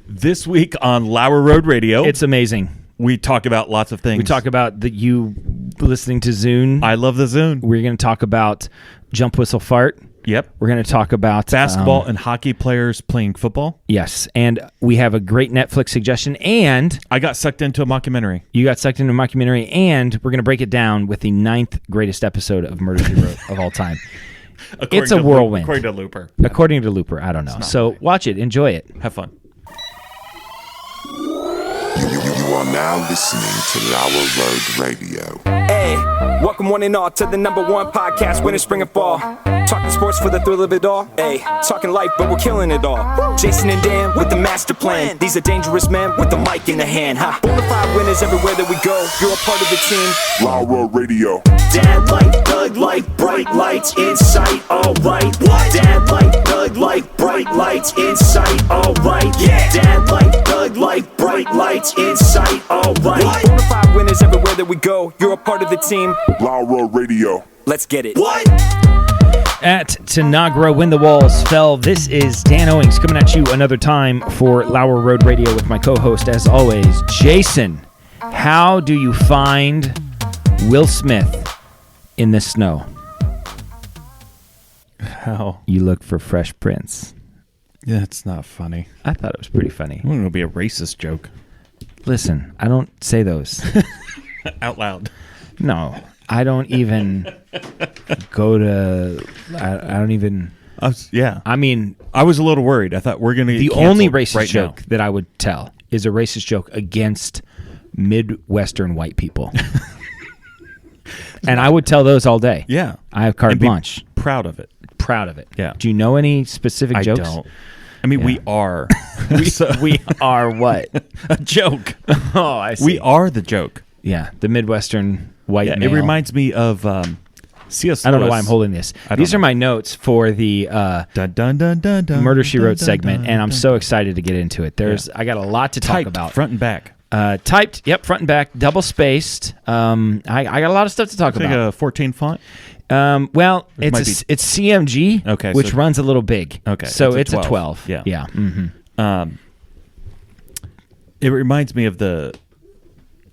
This week on LauerRoadRadio, It's amazing. we talk about lots of things. We talk about you listening to Zune. I love the Zune. We're going to talk about jump, whistle, fart. Yep. We're going to talk about Basketball and hockey players playing football. Yes, and we have a great Netflix suggestion, and I got sucked into a mockumentary. you got sucked into a mockumentary, and we're going to break it down with the 9th greatest episode of Murder, She Wrote of all time. It's a whirlwind. According to Looper. According to Looper, I don't know. So right. watch it, enjoy it. Have fun. You are now listening to Lauer Road Radio. Hey, welcome one and all to the #1 podcast, winter, spring, and fall. Talking sports for the thrill of it all. Hey, talking life, but we're killing it all. Jason and Dan with the master plan. These are dangerous men with the mic in the hand. Ha, bonafide winners everywhere that we go. You're a part of the team. Lauer Radio. Dad light, Doug light, bright lights in sight. All right. What? Dad light, Doug light, bright lights in sight. All right. Yeah. Dad light, Doug light, bright lights in sight. All right. Bonafide winners everywhere that we go. You're a part of the team. Lauer Radio. Let's get it. What? At Tanagra, when the walls fell, this is Dan Owings coming at you another time for Lauer Road Radio with my co-host, as always, Jason. How do you find Will Smith in the snow? How? You look for Fresh Prince. Yeah, it's not funny. I thought it was pretty funny. It's going to be a racist joke. Listen, I don't say those. Out loud. No, I don't even go to... I don't even... Yeah. I mean... I was a little worried. I thought we're going to get The canceled only racist right joke now. that I would tell is a racist joke against Midwestern white people. And I would tell those all day. Yeah. I have carte And be blanche. proud of it. Proud of it. Yeah. Do you know any specific jokes? I don't. I mean, we are. We are what? a joke. Oh, I see. We are the joke. Yeah, the Midwestern white Yeah, male. it reminds me of C.S. I don't know Lewis. why I'm holding this. don't These know. are my notes for the Dun, dun, dun, dun, dun, Murder, She dun, Wrote dun, segment, dun, and I'm dun, so dun. excited to get into it. I got a lot to talk Typed about. front and back. Typed, yep, front and back, double spaced. I got a lot of stuff to talk It's like about. a 14 font. Well, It might it's CMG, Okay, which so- runs a little big. Okay, so it's a it's a 12. 12. Yeah. Yeah. Mm-hmm. It reminds me of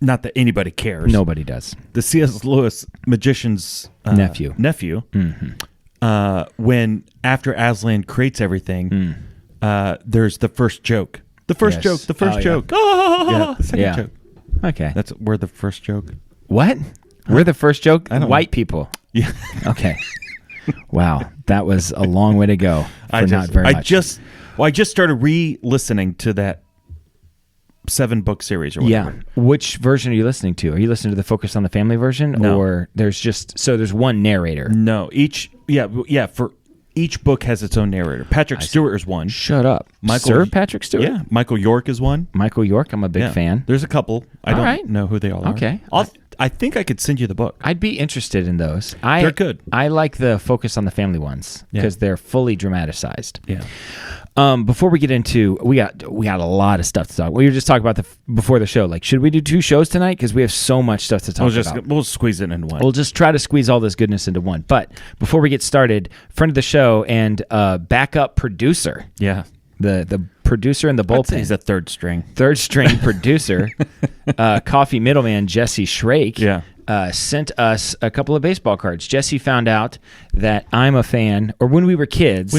not that anybody cares. Nobody does. The C.S. Lewis magician's Nephew. When after Aslan creates everything, there's the first joke. The first Yes. joke. The first Oh, yeah. joke. Yeah, the second Yeah. joke. Okay. We're the first joke. What? We're the first joke? I don't White people. Yeah. Okay. Wow. That was a long way to go for not very much. I just started re-listening to that 7-book series or whatever. Yeah. Which version are you listening to? Are you listening to the Focus on the Family version? No. Or there's one narrator? No, for each book has its own narrator. Patrick Stewart is one. Shut up. Sir Patrick Stewart? Yeah, Michael York is one. Michael York, I'm a big Yeah. fan. There's a couple. I All don't right. know who they all are. Okay. I think I could send you the book. I'd be interested in those. They're good. I like the Focus on the Family ones because they're fully dramatized. Yeah. Before we get into, we got a lot of stuff to talk. We were just talking about before the show. Like, should we do 2 shows tonight? Because we have so much stuff to talk about. We'll squeeze it into one. We'll just try to squeeze all this goodness into one. But before we get started, friend of the show and backup producer, yeah. the producer in the I'd say bullpen, he's a third string. third string producer, coffee middleman Jesse Shrake, Yeah. sent us a couple of baseball cards. Jesse found out that I'm a fan, or when we were kids,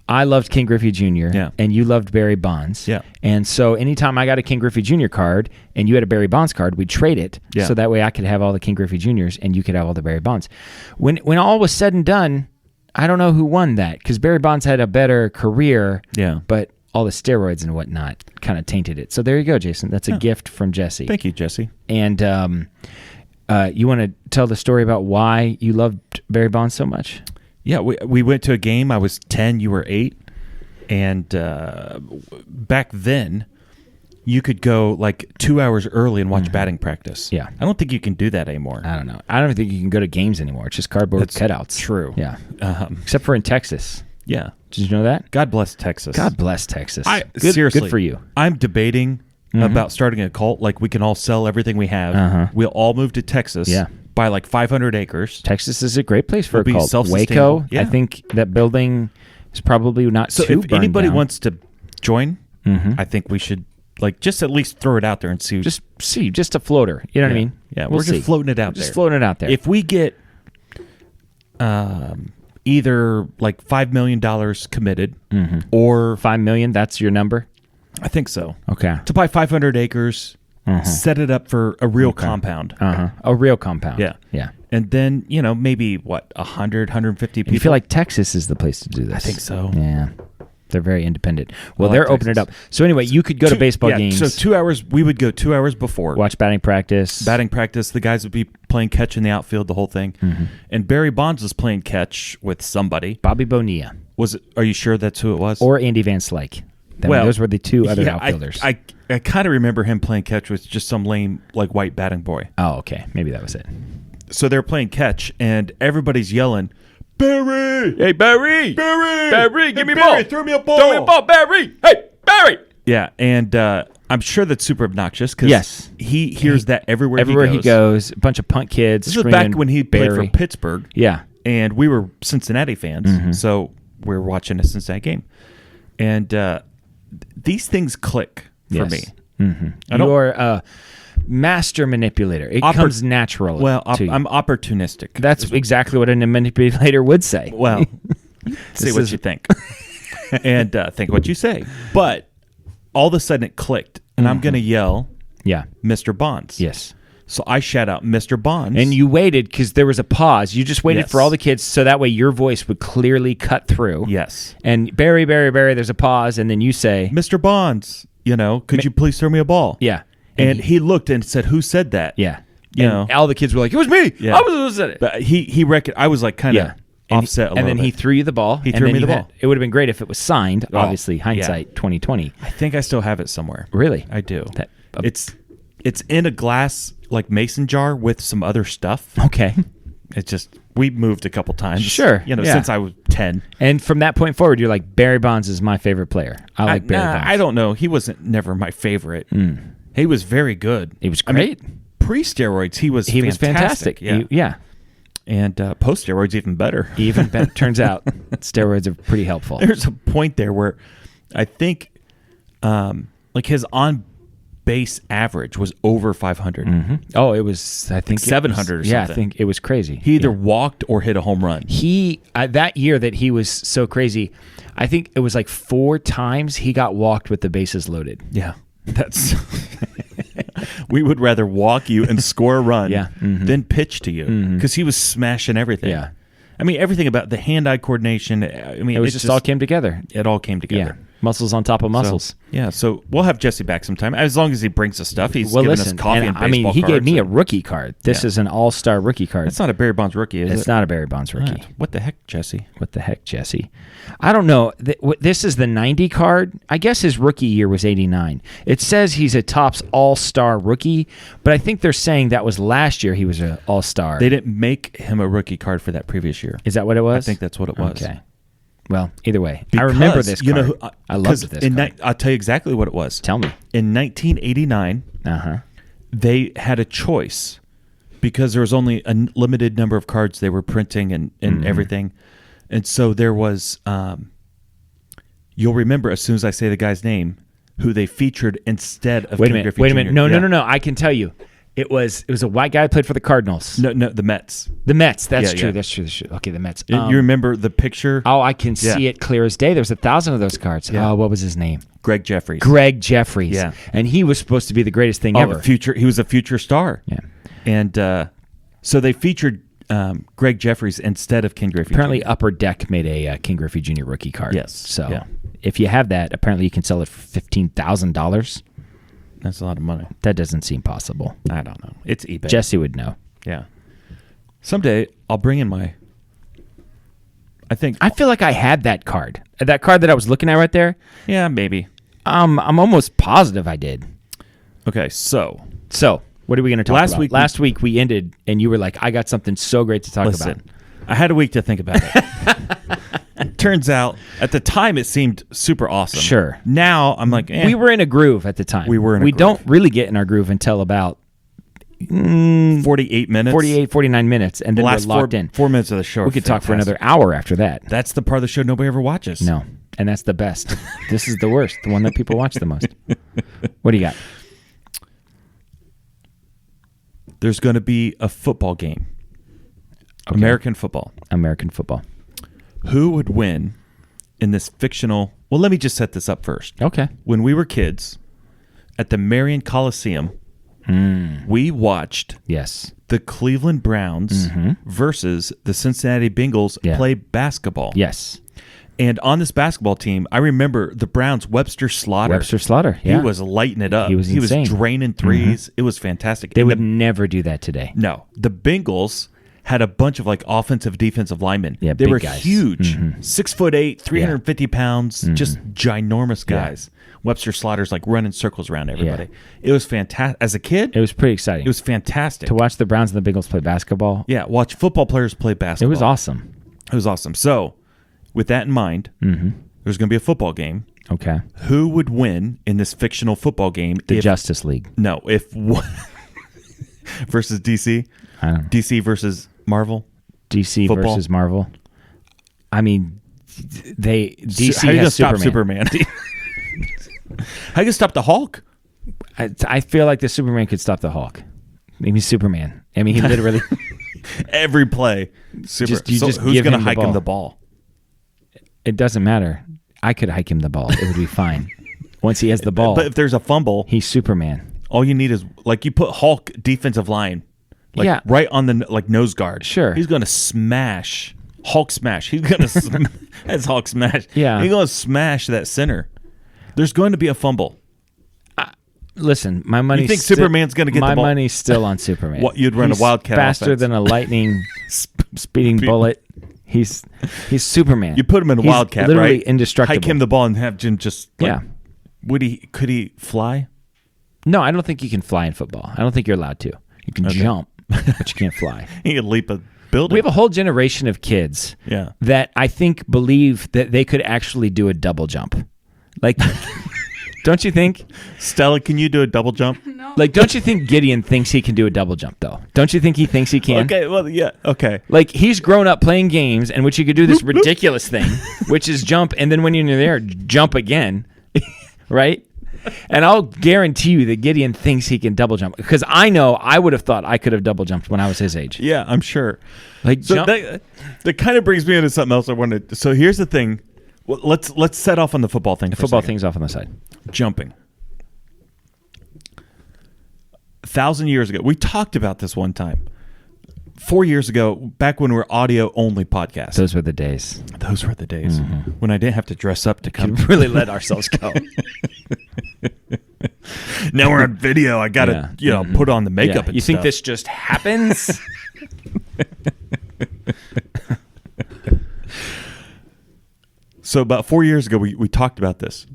I loved Ken Griffey Jr. Yeah. and you loved Barry Bonds. Yeah. And so anytime I got a Ken Griffey Jr. card and you had a Barry Bonds card, we'd trade it Yeah. so that way I could have all the Ken Griffey Jr.'s and you could have all the Barry Bonds. When all was said and done, I don't know who won that because Barry Bonds had a better career, Yeah. but all the steroids and whatnot kind of tainted it. So there you go, Jason. That's a gift from Jesse. Thank you, Jesse. And you want to tell the story about why you loved Barry Bonds so much? Yeah, we went to a game. I was 10, you were 8. And back then, you could go like 2 hours early and watch batting practice. Yeah. I don't think you can do that anymore. I don't know. I don't think you can go to games anymore. It's just cardboard That's cutouts. true. Yeah. Except for in Texas. Yeah. Did you know that? God bless Texas. God bless Texas. Seriously. Good for you. I'm debating about starting a cult. Like, we can all sell everything we have. We'll all move to Texas. Yeah. Buy like 500 acres. Texas is a great place for We'll a be cult. self-sustainable. Waco, Yeah. I think that building is probably not So too if burned anybody down. wants to join I think we should just at least throw it out there and see. Just a floater. You know what I mean? Yeah, we're just floating it out there. Just floating it out there. If we get either $5 million committed or $5 million, that's your number? I think so. Okay. To buy 500 acres, set it up for a real compound. A real compound. Yeah. Yeah. And then, maybe 100, 150 people. And you feel like Texas is the place to do this. I think so. Yeah. They're very independent. Well, they're opening it up. So anyway, you could go to baseball games. So 2 hours, we would go 2 hours before. Watch batting practice. The guys would be playing catch in the outfield, the whole thing. And Barry Bonds was playing catch with somebody. Bobby Bonilla. Are you sure that's who it was? Or Andy Van Slyke. Those were the two other outfielders. I kind of remember him playing catch with just some lame, white batting boy. Oh, okay. Maybe that was it. So they're playing catch, and everybody's yelling, Barry! Hey, Barry! Barry, give me a Barry, ball! Throw me a ball! Throw me a ball, Barry! Hey, Barry! Yeah, and I'm sure that's super obnoxious because he hears that everywhere he goes. A bunch of punk kids. This was back when he played for Pittsburgh. Yeah. And we were Cincinnati fans, so we were watching a Cincinnati game. And these things click for me. You're a master manipulator. It comes natural. Well, to you. I'm opportunistic. That's exactly what a manipulator would say. Well, say what you think. And think what you say. But all of a sudden it clicked, and I'm going to yell, Mr. Bonds. Yes. So I shout out, Mr. Bonds. And you waited because there was a pause. You just waited for all the kids so that way your voice would clearly cut through. Yes. And Barry, there's a pause, and then you say, Mr. Bonds, could you please throw me a ball? Yeah. And he looked and said, who said that? Yeah. All the kids were like, it was me. Yeah. I was the one who said it. But he reckoned, I was kind of offset a little bit. And then he threw you the ball. He threw me the ball. It would have been great if it was signed, obviously, hindsight 2020. I think I still have it somewhere. Really? I do. It's in a glass mason jar with some other stuff. Okay. It's just we moved a couple times. Sure. Since I was 10. And from that point forward, you're like, Barry Bonds is my favorite player. I like Barry Bonds. I don't know. He wasn't never my favorite. He was very good. He was great. Pre-steroids, he was fantastic. Yeah. And post-steroids, even better. Even better. Turns out steroids are pretty helpful. There's a point there where I think his on-base average was over 500. Oh, it was, I think, 700 or something. Yeah, I think it was crazy. He either walked or hit a home run. He that year that he was so crazy, I think it was 4 times he got walked with the bases loaded. Yeah. That's we would rather walk you and score a run than pitch to you because he was smashing everything. Yeah. I mean, everything about the hand-eye coordination. I mean, it was just all came together. It all came together. Yeah. Muscles on top of muscles. So we'll have Jesse back sometime as long as he brings us stuff. He's giving us coffee and baseball he cards. gave me a rookie card. This is an all-star rookie card. It's not a Barry Bonds rookie, is it? It's not a Barry Bonds rookie. Right. What the heck, Jesse? I don't know. This is the 90 card. I guess his rookie year was 89. It says he's a Topps all-star rookie, but I think they're saying that was last year he was an all-star. They didn't make him a rookie card for that previous year. Is that what it was? I think that's what it was. Okay. Well, either way, I remember this card. I loved this card. I'll tell you exactly what it was. Tell me. In 1989, they had a choice because there was only a limited number of cards they were printing and everything. And so there was, you'll remember as soon as I say the guy's name, who they featured instead of Ken Griffey Jr. Wait a minute. No. I can tell you. It was a white guy who played for the Cardinals. No, the Mets. The Mets. That's true. Yeah. That's true. Okay, the Mets. You remember the picture? Oh, I can see it clear as day. There's 1,000 of those cards. Yeah. Oh, what was his name? Greg Jeffries. Yeah. And he was supposed to be the greatest thing ever. He was a future star. Yeah. And so they featured Greg Jeffries instead of Ken Griffey Apparently Jr. Upper Deck made a Ken Griffey Jr. rookie card. Yes. So if you have that, apparently you can sell it for $15,000. That's a lot of money. That doesn't seem possible. I don't know. It's eBay. Jesse would know. Yeah. Someday I'll bring in my... I feel like I had that card. That card that I was looking at right there. Yeah, maybe. I'm almost positive I did. Okay, so what are we going to talk about? Last week we ended, and you were like, I got something so great to talk about. I had a week to think about it. Turns out, at the time, it seemed super awesome. Sure. Now, I'm like, we were in a groove at the time. We don't really get in our groove until about 48 minutes. 49 minutes, and then we're locked in. 4 minutes of the show. We could talk for another hour after that. That's the part of the show nobody ever watches. No. And that's the best. This is the worst, the one that people watch the most. What do you got? There's going to be a football game. Okay. American football. American football. Who would win in this fictional... Well, let me just set this up first. Okay. When we were kids, at the Marion Coliseum, we watched the Cleveland Browns versus the Cincinnati Bengals play basketball. Yes. And on this basketball team, I remember the Browns' Webster Slaughter. Yeah. He was lighting it up. He was insane. Draining threes. It was fantastic. They would never do that today. No. The Bengals had a bunch of like offensive, defensive linemen. Yeah, they big were guys. huge. 6'8", 350 pounds, just ginormous guys. Webster Slaughter's like running circles around everybody. Yeah. It was fantastic. As a kid, it was pretty exciting. It was fantastic. To watch the Browns and the Bengals play basketball. Yeah, watch football players play basketball. It was awesome. It was awesome. So, with that in mind, there's going to be a football game. Okay. Who would win in this fictional football game? The Justice League. No, versus DC? I don't know. DC versus Marvel? DC football? Versus Marvel. I mean, DC How are you has stop Superman? How you gonna stop the Hulk? I feel like the Superman could stop the Hulk. Maybe Superman. I mean, he literally every play. Just who's gonna hike him the ball? It doesn't matter. I could hike him the ball. It would be fine. Once he has the ball. But if there's a fumble, he's Superman. All you need is like you put Hulk defensive line, right on the nose guard. Sure, he's gonna smash Hulk smash. He's gonna that's Hulk smash. Yeah, he's gonna smash that center. There's going to be a fumble. Listen, my money. You think Superman's going to get the ball? My money's still on Superman. What, you'd run a wildcat faster offense. Than a lightning speeding bullet. He's Superman. You put him in a wildcat, literally right? Indestructible. Hike him the ball and have Jim just could he fly? No, I don't think you can fly in football. I don't think you're allowed to. You can jump, but you can't fly. He could leap a building. We have a whole generation of kids that I think believe that they could actually do a double jump. Like, don't you think? Stella, can you do a double jump? No. Like, don't you think Gideon thinks he can do a double jump, though? Don't you think he thinks he can? Okay, well, yeah, okay. Like, he's grown up playing games in which he could do this ridiculous thing, which is jump, and then when you're there, jump again, right? And I'll guarantee you that Gideon thinks he can double jump, because I know I would have thought I could have double jumped when I was his age. Yeah, I'm sure. Like, so that kind of brings me into something else I wanted. So here's the thing. Well, let's set off on the football thing. The football thing's off on the side. Jumping. 1,000 years ago, we talked about this one time. 4 years ago, back when we were audio only podcasts. Those were the days. Those were the days when I didn't have to dress up to come. We really let ourselves go. Now we're on video. I gotta put on the makeup. And you think stuff. this just happens? So about 4 years ago, we talked about this.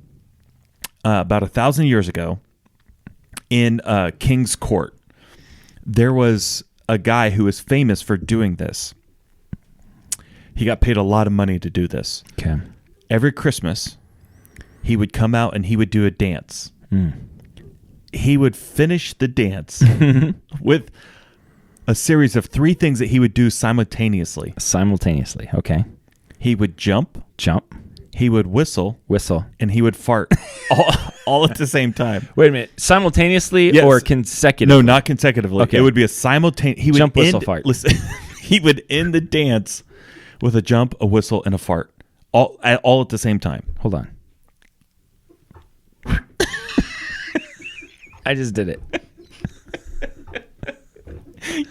About 1,000 years ago, in King's Court, there was a guy who was famous for doing this. He got paid a lot of money to do this. Okay. Every Christmas, he would come out and he would do a dance. He would finish the dance with a series of 3 things that he would do simultaneously. Simultaneously, okay. He would jump. He would whistle, and he would fart all at the same time. Wait a minute, simultaneously or consecutively? No, not consecutively. Okay. It would be a simultaneous. He would jump, whistle, fart. Listen, he would end the dance with a jump, a whistle, and a fart, all at the same time. Hold on. I just did it.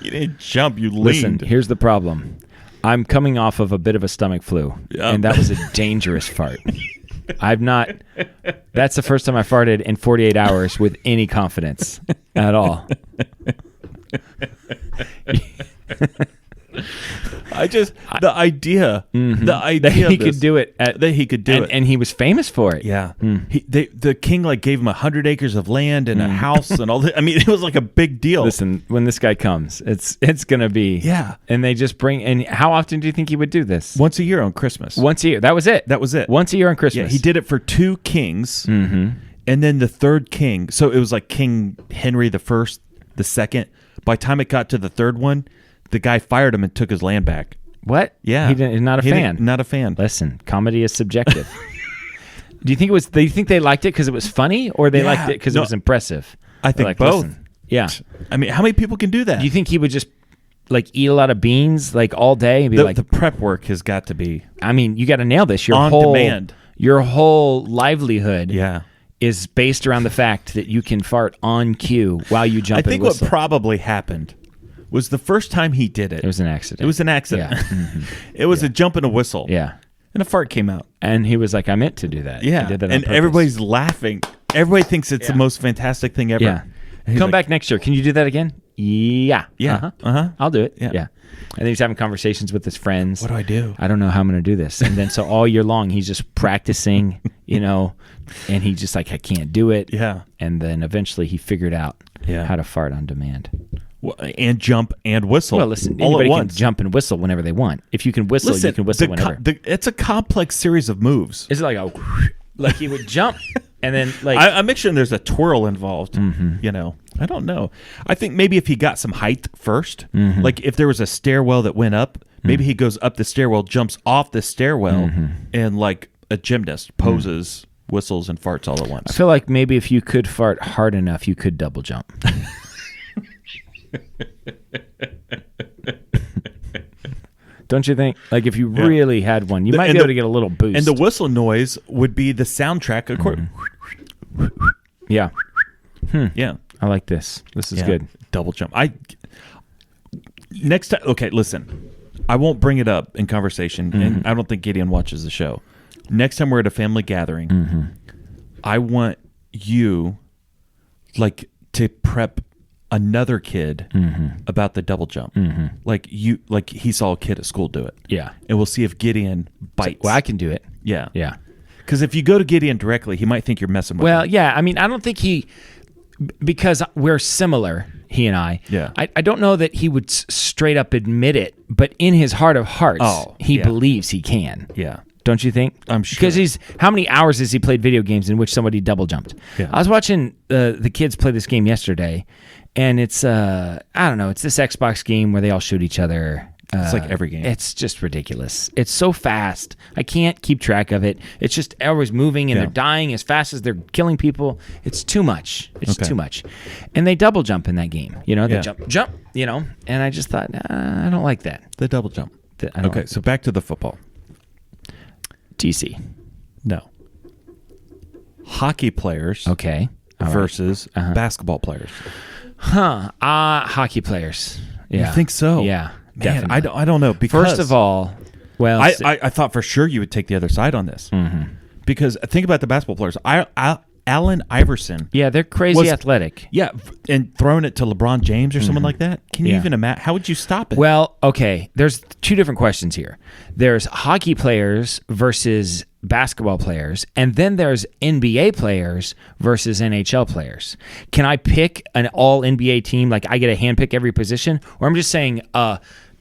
You didn't jump. You leaned. Listen, here's the problem. I'm coming off of a bit of a stomach flu, and that was a dangerous fart. That's the first time I farted in 48 hours with any confidence at all. The idea that he could do it, and he was famous for it. Yeah, the king gave him 100 acres of land and a house and all that. I mean, it was like a big deal. Listen, when this guy comes, it's gonna be and they just bring. And how often do you think he would do this? Once a year on Christmas. Once a year. That was it. Once a year on Christmas. Yeah, he did it for 2 kings, and then the 3rd king. So it was like King Henry the First, the second. By the time it got to the 3rd one, the guy fired him and took his land back. What? Yeah. He's not a fan. Not a fan. Listen, comedy is subjective. Do you think they liked it because it was funny, or they liked it because it was impressive? I think like, both. Listen, yeah. I mean, how many people can do that? Do you think he would just like eat a lot of beans like all day and be the prep work has got to be. I mean, you got to nail this. On demand. Your whole livelihood. Yeah. Is based around the fact that you can fart on cue while you jump and whistle. I think what probably happened was the first time he did it. It was an accident. Yeah. Mm-hmm. It was a jump and a whistle. Yeah. And a fart came out. And he was like, I meant to do that. Yeah. I did that on and purpose. everybody's laughing. Everybody thinks it's the most fantastic thing ever. Yeah. Come back next year. Can you do that again? Yeah. Yeah. Uh-huh. I'll do it. Yeah. And then he's having conversations with his friends. What do I do? I don't know how I'm going to do this. And then so all year long, he's just practicing, and he's just like, I can't do it. Yeah. And then eventually he figured out how to fart on demand. Well, and jump and whistle. Well, listen, all anybody at can once. jump and whistle whenever they want. If you can whistle, you can whistle whenever. It's a complex series of moves. Is it like he would jump and then like... I'm making sure there's a twirl involved. Mm-hmm. I don't know. I think maybe if he got some height first, like if there was a stairwell that went up, maybe he goes up the stairwell, jumps off the stairwell, and like a gymnast poses, whistles, and farts all at once. I feel like maybe if you could fart hard enough, you could double jump. Don't you think? Like if you really had one, you might be able to get a little boost. And the whistle noise would be the soundtrack. Yeah. Yeah. I like this. This is good. Double jump. Next time. Okay, listen. I won't bring it up in conversation, and I don't think Gideon watches the show. Next time we're at a family gathering, I want you, like, to prep another kid about the double jump. Like he saw a kid at school do it. Yeah. And we'll see if Gideon bites. Well, I can do it. Yeah. Yeah. Because if you go to Gideon directly, he might think you're messing with him. Well, yeah. I mean, I don't think because we're similar, he and I. Yeah. I don't know that he would straight up admit it, but in his heart of hearts, he believes he can. Yeah. Don't you think? I'm sure. Because how many hours has he played video games in which somebody double jumped? Yeah. I was watching the kids play this game yesterday, and it's I don't know, it's this Xbox game where they all shoot each other. It's like every game. It's just ridiculous. It's so fast. I can't keep track of it. It's just always moving, and they're dying as fast as they're killing people. It's too much. It's too much. And they double jump in that game. They jump, and I just thought, I don't like that. The double jump. Okay, so back to the football. TC. No. Hockey players. Okay. Versus basketball players. Hockey players. Yeah. You think so? Yeah. Man, definitely. I don't know. Because first of all, well, I thought for sure you would take the other side on this. Because think about the basketball players. Allen Iverson. Yeah, they're crazy athletic. Yeah, and throwing it to LeBron James or someone like that. Can you even imagine? How would you stop it? Well, okay. There's two different questions here. There's hockey players versus basketball players, and then there's NBA players versus NHL players. Can I pick an all NBA team? Like I get a handpick every position? Or I'm just saying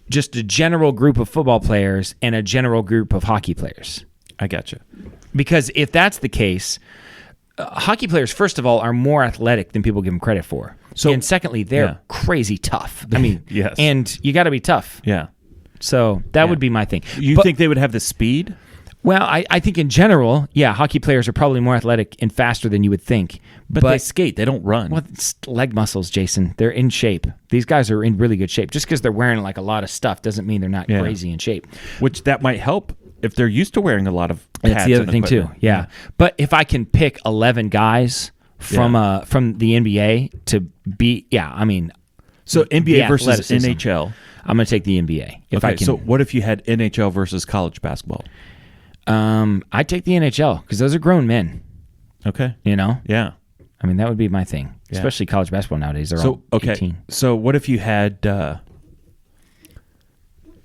just a general group of football players and a general group of hockey players? I gotcha. Because if that's the case, hockey players, first of all, are more athletic than people give them credit for. And secondly, they're crazy tough. I mean, yes. And you got to be tough. Yeah. So that would be my thing. You think they would have the speed? Well, I think in general, hockey players are probably more athletic and faster than you would think. But they skate. They don't run. Well, it's leg muscles, Jason. They're in shape. These guys are in really good shape. Just because they're wearing like a lot of stuff doesn't mean they're not crazy in shape. Which that might help if they're used to wearing a lot of pads. That's the other thing too. Yeah. But if I can pick 11 guys from the NBA to be, so NBA versus NHL. I'm going to take the NBA. If I can. So what if you had NHL versus college basketball? I'd take the NHL because those are grown men. Okay. Yeah. I mean, that would be my thing, especially college basketball nowadays. They're all 18. So what if you had?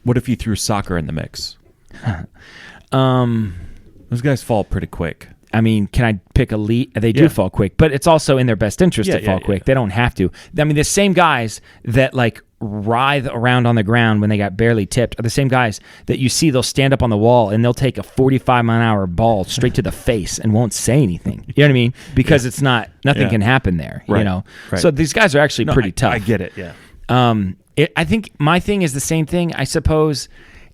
What if you threw soccer in the mix? Those guys fall pretty quick. I mean, can I pick elite? They do fall quick, but it's also in their best interest to fall quick. They don't have to. I mean, the same guys that like writhe around on the ground when they got barely tipped are the same guys that you see they'll stand up on the wall and they'll take a 45-mile-an-hour ball straight to the face and won't say anything. You know what I mean? Because it's nothing can happen there. Right. Right. So these guys are actually pretty tough. I get it. Yeah. I think my thing is the same thing. I suppose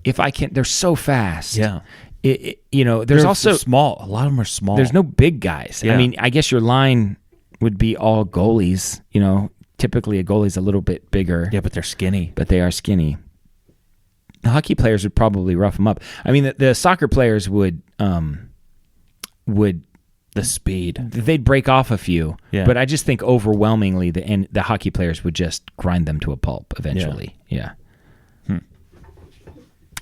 if I can, they're so fast. Yeah. there's They're also small. A lot of them are small. There's no big guys. Yeah. I mean, I guess your line would be all goalies. Typically a goalie's a little bit bigger. Yeah, but they're skinny. But they are skinny. The hockey players would probably rough them up. I mean, the soccer players would The speed. they'd break off a few. Yeah. But I just think overwhelmingly the hockey players would just grind them to a pulp eventually. Yeah.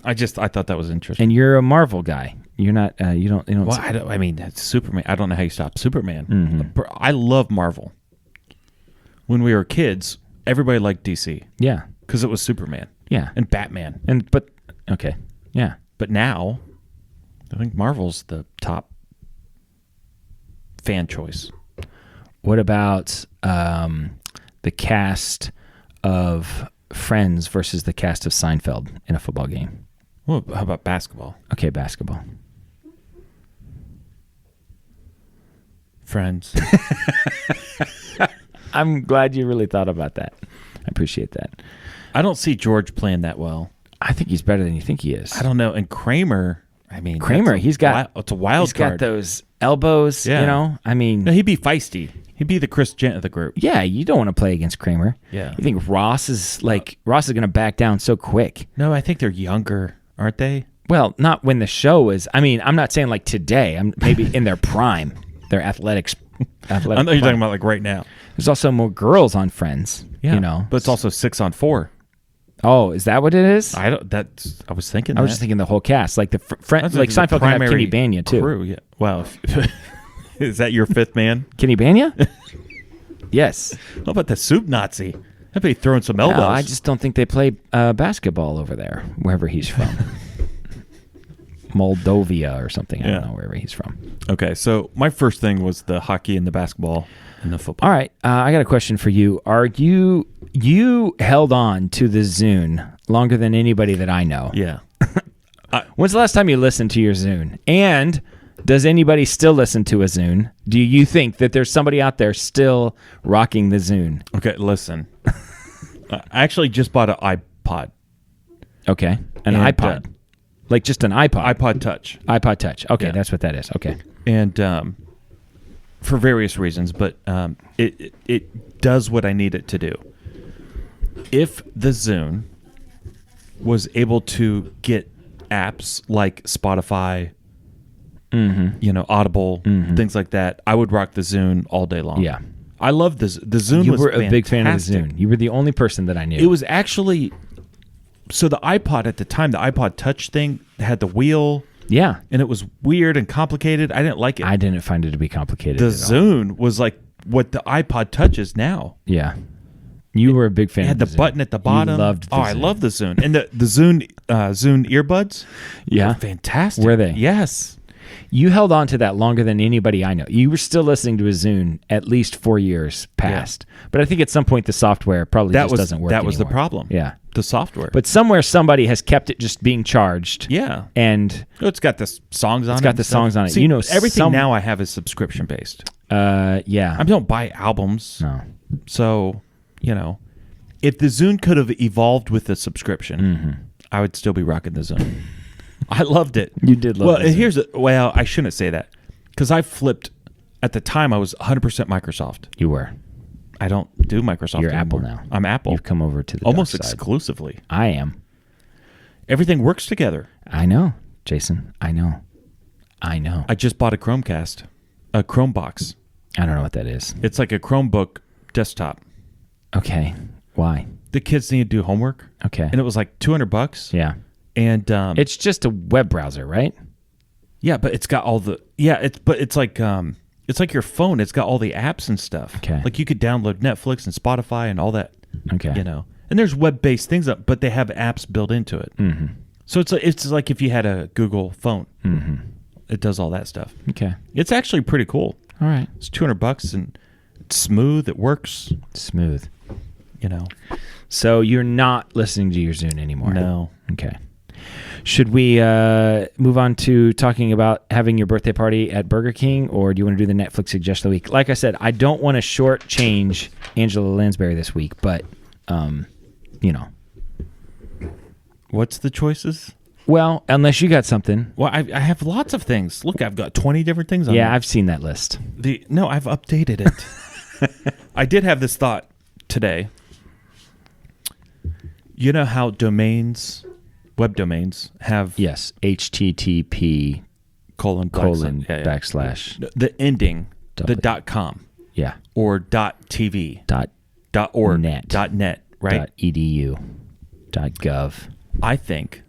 I thought that was interesting. And you're a Marvel guy. You're not. You don't. Well, I mean, that's Superman. I don't know how you stop Superman. Mm-hmm. I love Marvel. When we were kids, everybody liked DC Yeah. because it was Superman. Yeah. And Batman. But okay. Yeah. But now, I think Marvel's the top fan choice. What about the cast of Friends versus the cast of Seinfeld in a football game? Well, how about basketball? Okay, basketball. Friends. I'm glad you really thought about that. I appreciate that. I don't see George playing that well. I think he's better than you think he is. I don't know. And Kramer, I mean, He's got it's a wild he's card. got those elbows, Yeah. I mean, No, he'd be feisty. He'd be the Chris Gent of the group. yeah, you don't want to play against Kramer. Yeah. You think Ross is going to back down so quick? No, I think they're younger, aren't they? Well, not when the show is. I mean, I'm not saying like today. I'm maybe in their prime, their athletics. I know you're talking about like right now. There's also more girls on Friends. But it's also 6-on-4. Oh, is that what it is? I was thinking. I was just thinking the whole cast, like That's like the Seinfeld can have primary Kenny Bania too. Crew, yeah. Well, is that your fifth man? Kenny Bania? Yes. How about the soup Nazi? I'd be throwing some elbows. No, I just don't think they play basketball over there, wherever he's from. Moldova or something. I don't know wherever he's from. Okay, so my first thing was the hockey and the basketball and the football. All right, I got a question for you. Are you held on to the Zune longer than anybody that I know? Yeah. When's the last time you listened to your Zune? And does anybody still listen to a Zune? Do you think that there's somebody out there still rocking the Zune? Okay, listen. I actually just bought an iPod. Okay, an And, iPod. Like just an iPod? iPod Touch. iPod Touch. Okay, Yeah. that's what that is. Okay. And for various reasons, but it does what I need it to do. If the Zune was able to get apps like Spotify, Audible, things like that, I would rock the Zune all day long. Yeah. I love the Zune. You was were a big fan of the fantastic. Zune. You were the only person that I knew. It was actually so the iPod at the time, the iPod Touch thing had the wheel. Yeah. And it was weird and complicated. I didn't like it. I didn't find it to be complicated The at all. Zune was like what the iPod Touch is now. Yeah. You were a big fan It had of the Zune. button at the bottom. You loved the I Zune. love the Zune. And the Zune earbuds Yeah. were fantastic. Were they? Yes. You held on to that longer than anybody I know. You were still listening to a Zune at least 4 years past. But I think at some point the software probably doesn't work That was the anymore. problem. Yeah. The software. But somewhere somebody has kept it just being charged. yeah. And It's got the songs on it. got and the stuff. songs on it. See, You know, everything now I have is subscription based. yeah. I don't buy albums. No. So, if the Zune could have evolved with the subscription, I would still be rocking the Zune. I loved it. You did love the Zune. I shouldn't say that because I flipped. At the time, I was 100% Microsoft. You were. I don't do Microsoft You're anymore. Apple now. I'm Apple. You've come over to the almost dark side. exclusively. I am. Everything works together. I know, Jason. I know. I just bought a Chromecast, a Chromebox. I don't know what that is. It's like a Chromebook desktop. Okay. Why? The kids need to do homework. Okay. And it was like $200. Yeah. And It's just a web browser, right? yeah, but it's got all the it's like your phone. It's got all the apps and stuff. Okay. Like you could download Netflix and Spotify and all that. Okay. And there's web-based things up, but they have apps built into it. Mm-hmm. So it's like if you had a Google phone. Mm-hmm. It does all that stuff. Okay. It's actually pretty cool. All right. It's $200 and it's smooth. It works. Smooth. So you're not listening to your Zune anymore? No. Okay. Should we move on to talking about having your birthday party at Burger King, or do you want to do the Netflix suggestion of the week? Like I said, I don't want to shortchange Angela Lansbury this week, but, What's the choices? Well, unless you got something. Well, I have lots of things. Look, I've got 20 different things on Yeah, there. I've seen that list. No, I've updated it. I did have this thought today. You know how web domains have Yes, HTTP colon backslash. the ending, W. the .com Yeah. or .tv, Dot .org, net. .net, right? .edu. .gov. I think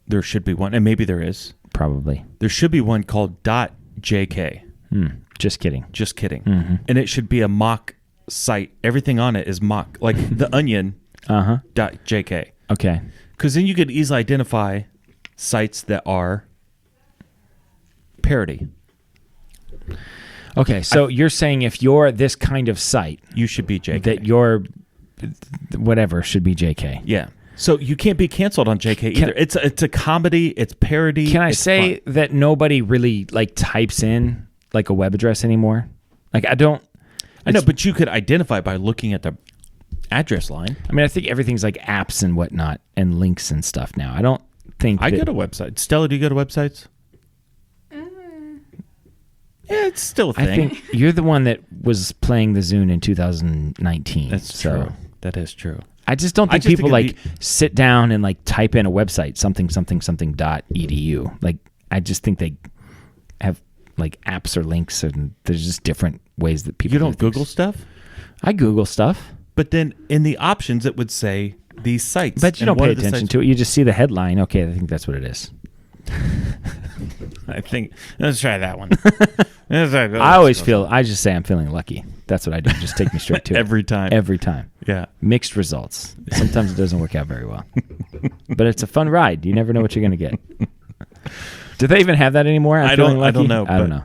there should be one, and maybe there is. Probably. There should be one called .jk. Just kidding. Just kidding. And it should be a mock site. Everything on it is mock, like the Onion. .jk. Okay. Because then you could easily identify sites that are parody. Okay, so you're saying if you're this kind of site, You should be JK. that your whatever should be JK. Yeah. So you can't be canceled on JK either. It's a comedy. It's parody. Can I it's say fun. that nobody really like types in like a web address anymore? Like I don't. I know, but you could identify by looking at the address line. I mean, I think everything's like apps and whatnot and links and stuff now. I don't think I that, go to websites. Stella, do you go to websites? Yeah, it's still a thing. I think you're the one that was playing the Zune in 2019. That's so true. That is true. I just don't I think just people think like sit down and like type in a website something .edu. Like I just think they have like apps or links, and there's just different ways that people. You don't do things. Google stuff? I Google stuff, But then in the options, it would say these sites. but you And don't what pay are the attention sites- to it. You just see the headline. Okay, I think that's what it is. I think, let's try that one. I just say I'm feeling lucky. That's what I do. Just take me straight to it. Every time. Every time. Yeah. Mixed results. Sometimes it doesn't work out very well. But it's a fun ride. You never know what you're going to get. Do they even have that anymore? I don't know. I don't know.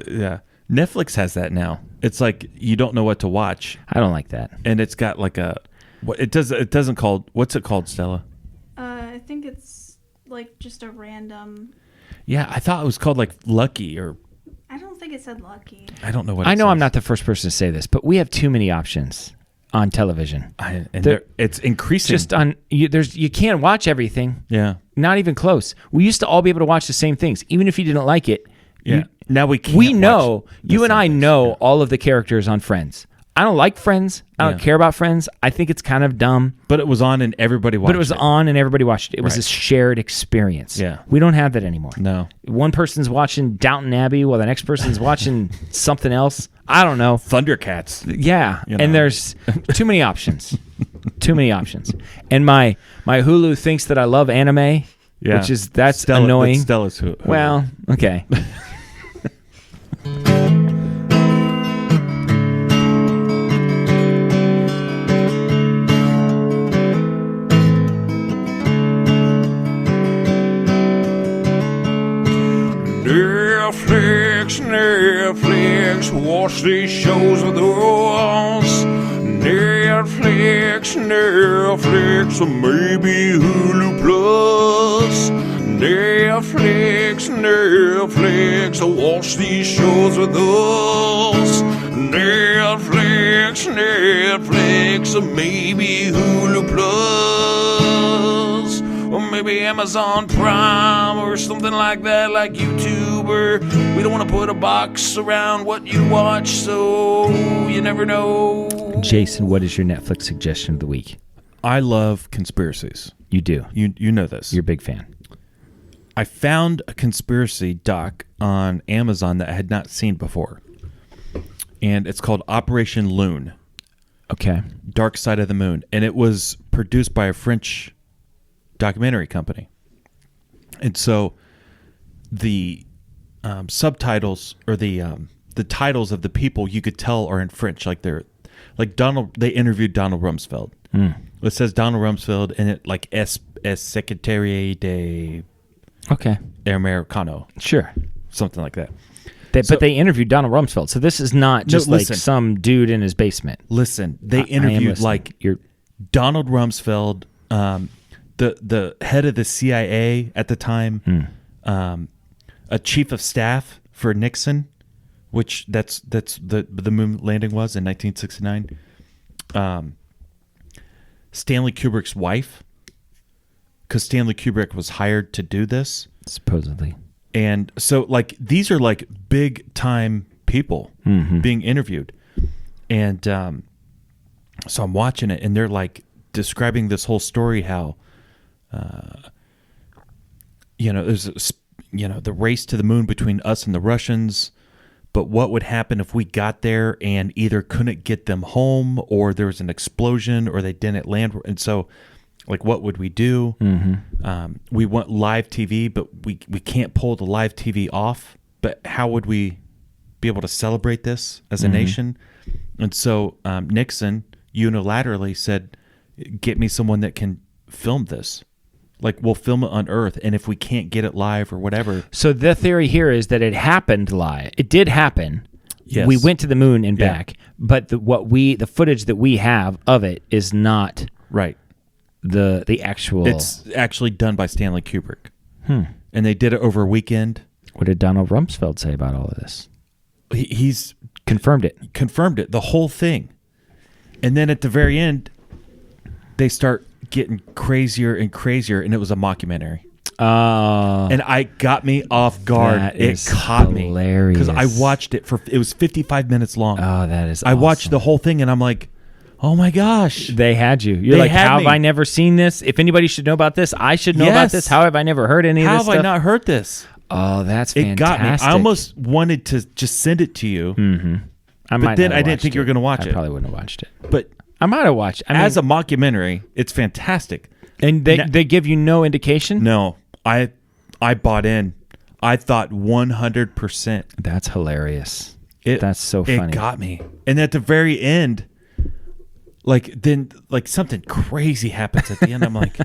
Yeah. Netflix has that now. It's like you don't know what to watch, I don't like that. and it's got like a doesn't called, what's it called, Stella? I think it's like just a random. Yeah, I thought it was called like Lucky, or I don't think it said Lucky. I don't know what. I it know I'm says. not the first person to say this, but we have too many options on television. It's increasing. Just on you can't watch everything. Yeah. Not even close. We used to all be able to watch the same things, even if you didn't like it. Yeah. Now we can't. We know, watch the you and same I things. know Yeah. all of the characters on Friends. I don't like Friends. I don't Yeah. care about Friends. I think it's kind of dumb. But it was on and everybody watched But it was on and everybody watched it. It was Right. a shared experience. Yeah. We don't have that anymore. No. One person's watching Downton Abbey while the next person's watching something else. I don't know. Thundercats. Yeah. You know. And there's too many options. Too many options. And my Hulu thinks that I love anime, Yeah. which is that's Stella, annoying. that's Stella's who. Well, okay. Netflix, watch these shows with us. Netflix, or maybe Hulu Plus. Netflix, watch these shows with us. Netflix, or maybe Hulu Plus. Or maybe Amazon Prime or something like that, like YouTube. Or we don't want to put a box around what you watch, so you never know. Jason, what is your Netflix suggestion of the week? I love conspiracies. You do. You know this. You're a big fan. I found a conspiracy doc on Amazon that I had not seen before. And it's called Operation Lune, Okay. Dark Side of the Moon. And it was produced by a French documentary company. And so the subtitles or the titles of the people you could tell are in French. Like they interviewed Donald Rumsfeld. It says Donald Rumsfeld and it like es Secretary de Okay. Americano. Sure. Something like that. But they interviewed Donald Rumsfeld, so this is not just listen. like some dude in his basement. Listen, they I am interviewed listening. like Donald Rumsfeld, the head of the CIA at the time, a chief of staff for Nixon, which that's the moon landing was in 1969. Stanley Kubrick's wife, because Stanley Kubrick was hired to do this. Supposedly. And so, like, these are like big time people being interviewed. And so I'm watching it, and they're like describing this whole story, how, there's, the race to the moon between us and the Russians. But what would happen if we got there and either couldn't get them home, or there was an explosion, or they didn't land? And so, like, what would we do? We want live TV, but we can't pull the live TV off. But how would we be able to celebrate this as a nation? And so Nixon unilaterally said, get me someone that can film this. Like, we'll film it on Earth, and if we can't get it live or whatever. So the theory here is that it happened live. It did happen. Yes. We went to the moon and back, but the footage that we have of it is not right. The actual. It's actually done by Stanley Kubrick. And they did it over a weekend. What did Donald Rumsfeld say about all of this? He's confirmed it. Confirmed it, the whole thing. And then at the very end, they start getting crazier and crazier, and it was a mockumentary. And I got me off guard. It caught me because I watched it it was 55 minutes long. Oh, that is I watched the whole thing, and I'm like, oh my gosh. They had you. You're like, how have I never seen this? If anybody should know about this, I should know about this. How have I never heard any of this stuff? How have I not heard this? Oh, that's fantastic. It got me. I almost wanted to just send it to you. But then I didn't think you were going to watch it. I probably wouldn't have watched it. But I might have watched it. As a mockumentary, it's fantastic. And they give you no indication? No. I bought in. I thought 100%. That's hilarious. That's so funny. It got me. And at the very end, then something crazy happens at the end. I'm like...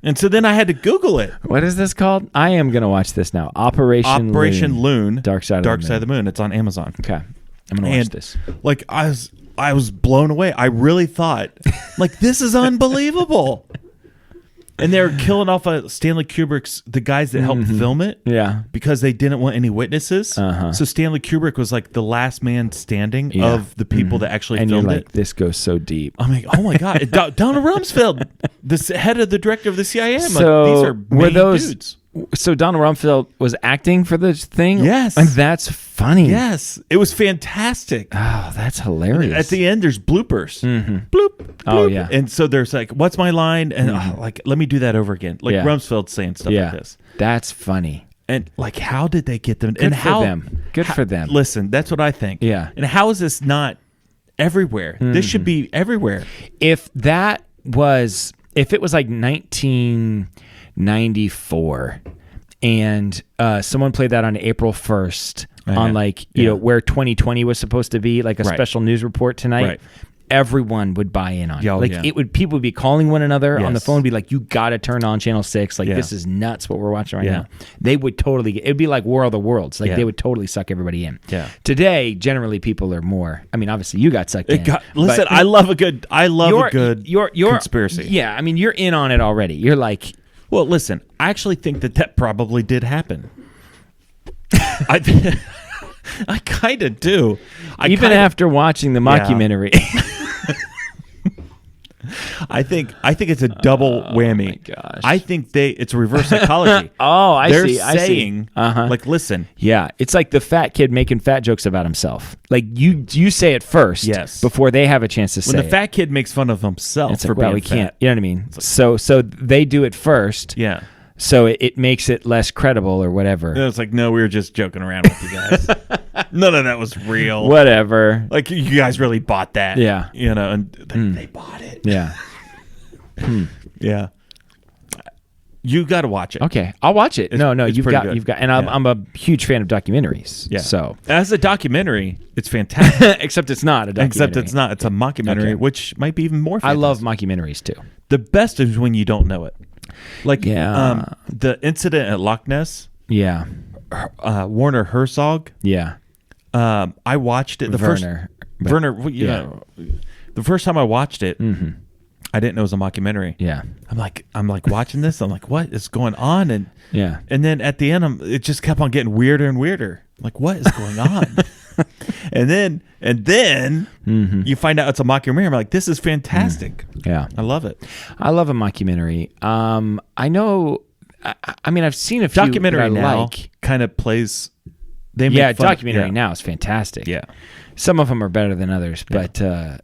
And so then I had to Google it. What is this called? I am going to watch this now. Operation Lune. Dark Side of the Moon. It's on Amazon. Okay. I'm going to watch this. Like, I was blown away. I really thought, like, this is unbelievable. And they were killing off Stanley Kubrick's, the guys that helped film it. Yeah. Because they didn't want any witnesses. So Stanley Kubrick was like the last man standing of the people that actually filmed you're like, it. This goes so deep. I'm like, oh my God. Donald Rumsfeld, the head of the director of the CIA. I'm so like, these are main dudes. So Donald Rumsfeld was acting for this thing? Yes. And that's funny. Yes. It was fantastic. Oh, that's hilarious. At the end, there's bloopers. Bloop, bloop. Oh, yeah. And so there's like, what's my line? And let me do that over again. Like Rumsfeld saying stuff like this. That's funny. And like, how did they get them? Good for them. Listen, that's what I think. Yeah. And how is this not everywhere? This should be everywhere. If it was like 1994 and someone played that on April 1st on where 2020 was supposed to be, like a special news report tonight, everyone would buy in on it. People would be calling one another on the phone, be like, you got to turn on channel 6. Like, this is nuts what we're watching right now. They would totally it'd be like War of the Worlds. Like, they would totally suck everybody in. Yeah. Today, generally people are more, I mean, obviously you got sucked in. Listen, I love a good conspiracy. Yeah. I mean, you're in on it already. You're like, well, listen, I actually think that probably did happen. I kind of do. After watching the mockumentary. I think it's a double whammy. My gosh. I think it's a reverse psychology. They're saying, like, listen. Yeah, it's like the fat kid making fat jokes about himself. Like, you say it first, before they have a chance to say it. When the fat kid makes fun of himself for being we fat. Can't. You know what I mean? So they do it first. Yeah. So it makes it less credible or whatever. It's like, no, we were just joking around with you guys. None of that was real. Whatever. Like, you guys really bought that. Yeah. And they bought it. Yeah. Yeah. You got to watch it. Okay, I'll watch it. You've got, and I'm a huge fan of documentaries. Yeah. So as a documentary, it's fantastic. Except it's not a documentary. It's not. It's a mockumentary, which might be even more fantastic. I love mockumentaries too. The best is when you don't know it. Like, the incident at Loch Ness. Yeah. Werner Herzog. Yeah. I watched it. The first time I watched it, I didn't know it was a mockumentary. Yeah. I'm like watching this. I'm like, what is going on? And then at the end, it just kept on getting weirder and weirder. I'm like, what is going on? and then you find out it's a mockumentary. I'm like, this is fantastic. Yeah. I love it. I love a mockumentary. I know. I mean, I've seen a few Documentary that I now like. kind of plays. They make fun documentary of, now is fantastic. Yeah. Some of them are better than others, but the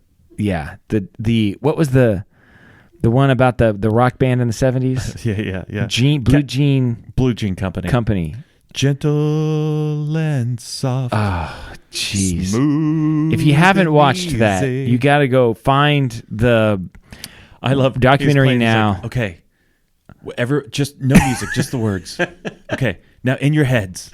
what was the one about the rock band in the 70s? Yeah. Blue Jean Company. Gentle and soft. Oh, jeez. Smooth. If you haven't watched easy. that, you got to go find the. I love documentary he's now. like, okay. Whatever, just no music, just the words. Okay. Now in your heads.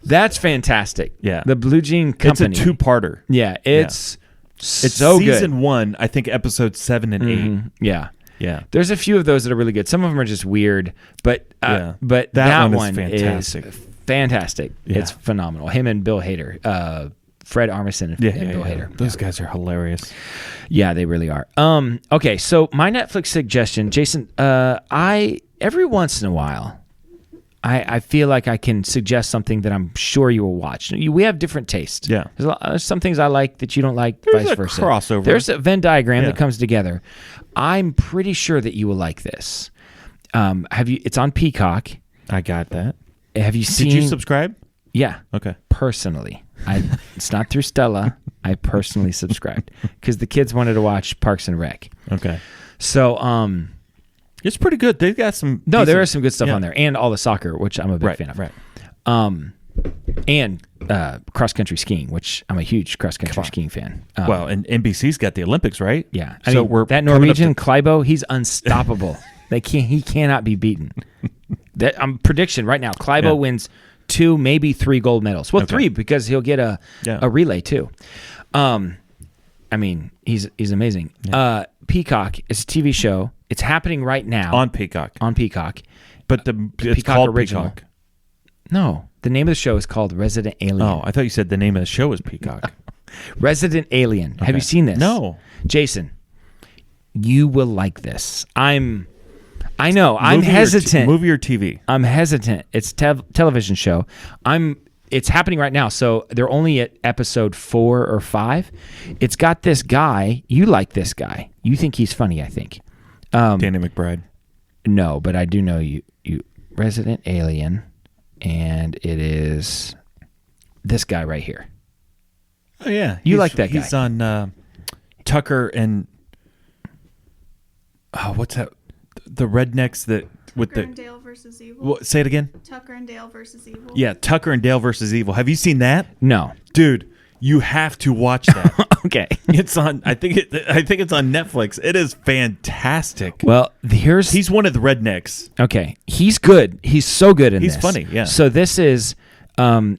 That's fantastic. Yeah. The Blue Jean Company. It's a 2-parter. Yeah, it's It's so good. season 1, I think episodes 7 and 8. Yeah. Yeah. There's a few of those that are really good. Some of them are just weird, but that one one is fantastic. is fantastic. Yeah. It's phenomenal. Him and Bill Hader, Fred Armisen and Bill Hader. Those guys are hilarious. Yeah, they really are. Okay, so my Netflix suggestion, Jason. I every once in a while, I feel like I can suggest something that I'm sure you will watch. We have different tastes. Yeah. There's some things I like that you don't like, There's vice a versa. crossover. There's a Venn diagram Yeah. that comes together. I'm pretty sure that you will like this. It's on Peacock. I got that. Have you seen? Did you subscribe? Yeah. Okay. Personally, it's not through Stella. I personally subscribed because the kids wanted to watch Parks and Rec. Okay. So, It's pretty good. They've got some. no, decent- there is some good stuff yeah. on there, and all the soccer, which I'm a big Right. fan of. Right. And cross country skiing, which I'm a huge cross country skiing fan. Well, and NBC's got the Olympics, right? yeah. So we're that coming up Norwegian to- Klæbo, he's unstoppable. He cannot be beaten. Prediction right now: Klæbo Yeah. wins 2, maybe 3 gold medals. Well, Okay. 3 because he'll get a relay too. I mean, he's amazing. Peacock is a TV show. It's happening right now on Peacock. On Peacock. But it's Peacock called original. Peacock. No, the name of the show is called Resident Alien. Oh, I thought you said the name of the show was Peacock. Resident Alien. Have Okay. you seen this? No. Jason, you will like this. I'm hesitant. Movie or TV? I'm hesitant. It's television show. It's happening right now. So they're only at episode 4 or 5. It's got this guy. You like this guy. You think he's funny, I think. Danny McBride. No, but I do know you Resident Alien, and it is this guy right here. Oh yeah, You like that guy. He's on Tucker and what's that? The rednecks that with Tucker the and Dale versus Evil. say it again. Tucker and Dale versus Evil. Yeah, Tucker and Dale versus Evil. Have you seen that, No. dude? You have to watch that. Okay. It's on. I think it's on Netflix. It is fantastic. Well, He's one of the rednecks. okay. He's good. He's so good in this. He's funny, yeah. So this is